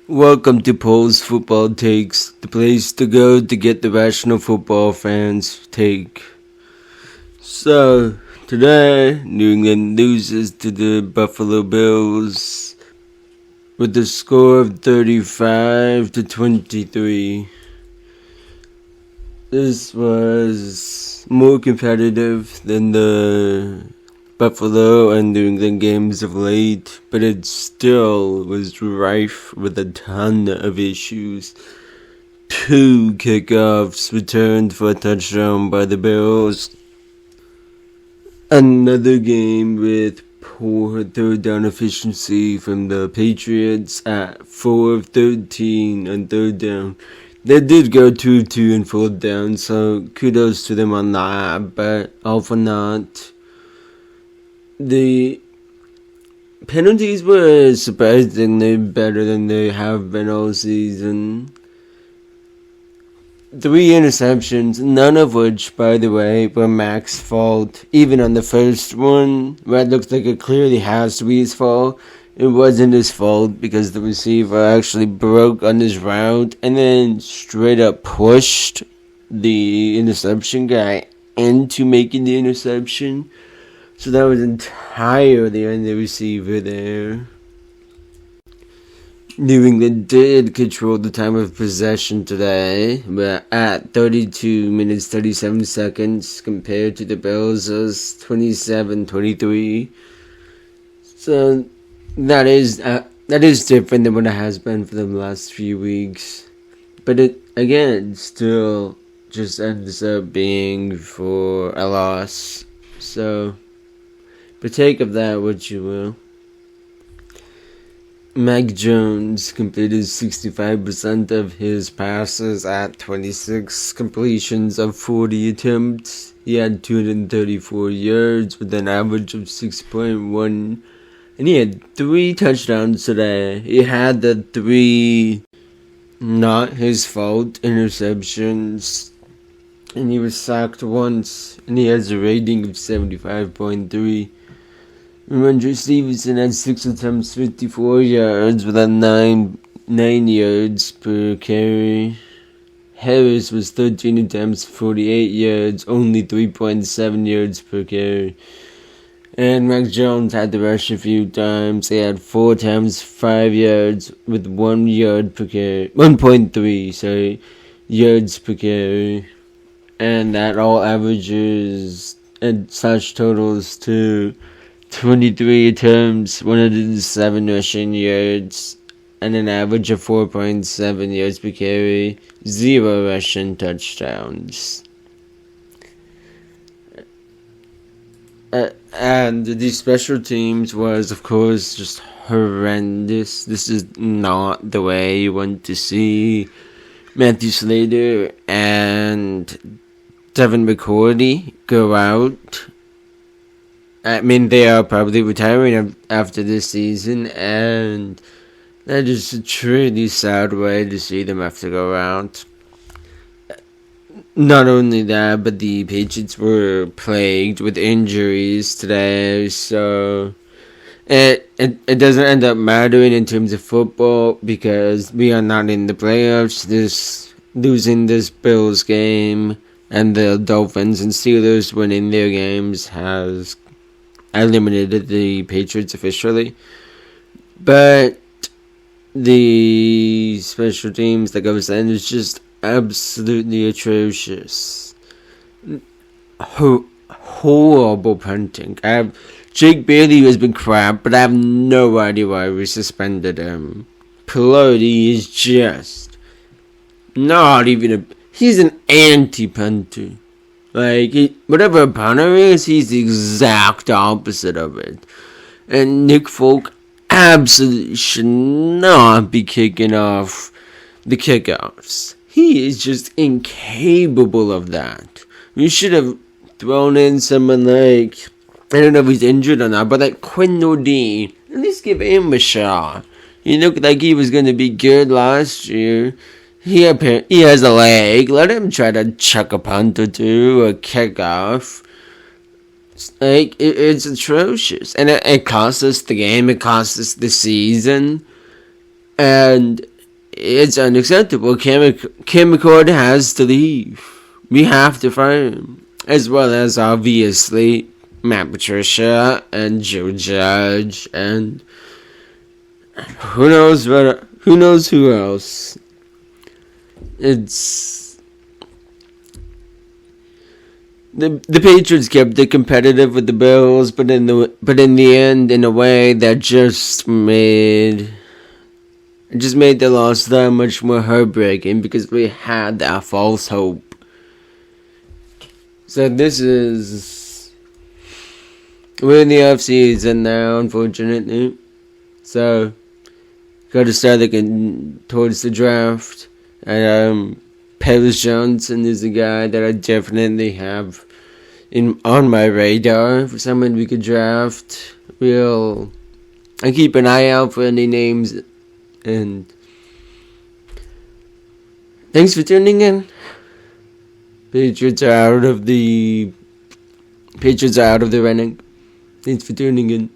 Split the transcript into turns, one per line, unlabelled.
Welcome to Paul's Football Takes, the place to go to get the rational football fans' take. So, today, New England loses to the Buffalo Bills with a score of 35-23. This was more competitive than the Buffalo and New England games of late, but it still was rife with a ton of issues. 2 kickoffs returned for a touchdown by the Bills. Another game with poor third down efficiency from the Patriots at 4 of 13 on third down. They did go 2-2 and 4th down, so kudos to them on that, but all for naught. The penalties were surprisingly better than they have been all season. 3 interceptions, none of which, by the way, were Mac's fault. Even on the first one, where it looks like it clearly has to be his fault, it wasn't his fault because the receiver actually broke on his route and then straight up pushed the interception guy into making the interception. So that was entirely on the receiver there. New England did control the time of possession today, but at 32 minutes 37 seconds compared to the Bills' 27-23. So that is different than what it has been for the last few weeks. But it again still just ends up being for a loss. So partake of that what you will. Mac Jones completed 65% of his passes at 26 completions of 40 attempts. He had 234 yards with an average of 6.1. And he had 3 touchdowns today. He had the 3 not his fault interceptions. And he was sacked once. And he has a rating of 75.3. Ramondre Stevenson had 6 attempts, 54 yards with a 9 yards per carry. Harris was 13 attempts, 48 yards, only 3.7 yards per carry. And Mac Jones had to rush a few times. He had 4 attempts, 5 yards with 1 yard per carry. 1.3, yards per carry. And that all averages and such totals to 23 attempts, 107 rushing yards, and an average of 4.7 yards per carry, 0 rushing touchdowns. And the special teams was, of course, just horrendous. This is not the way you want to see Matthew Slater and Devin McCourty go out. I mean, they are probably retiring after this season, and that is a truly sad way to see them have to go out. Not only that, but the Patriots were plagued with injuries today, so it doesn't end up mattering in terms of football because we are not in the playoffs. Losing this Bills game and the Dolphins and Steelers winning their games has eliminated the Patriots officially. But the special teams, like I was saying, is just absolutely atrocious. Horrible punting. Jake Bailey has been crap, but I have no idea why we suspended him. Pelosi is just not even he's an anti-punter. Whatever a punter is, he's the exact opposite of it. And Nick Folk absolutely should not be kicking off the kickoffs. He is just incapable of that. We should have thrown in someone I don't know if he's injured or not, but Quinn Nordine. At least give him a shot. He looked like he was going to be good last year. He has a leg. Let him try to chuck a punt or two, a kickoff. It's atrocious. And it cost us the game. It cost us the season. And it's unacceptable. Cam McCord has to leave. We have to fire him. As well as, obviously, Matt Patricia and Joe Judge and who knows who else. It's the Patriots kept it competitive with the Bills, but in the end, in a way, that just made the loss that much more heartbreaking because we had that false hope. So we're in the off season now, unfortunately. So got to start looking towards the draft. And Paris Johnson is a guy that I definitely have on my radar for someone we could draft. I keep an eye out for any names. And thanks for tuning in. Patriots are out of the running. Thanks for tuning in.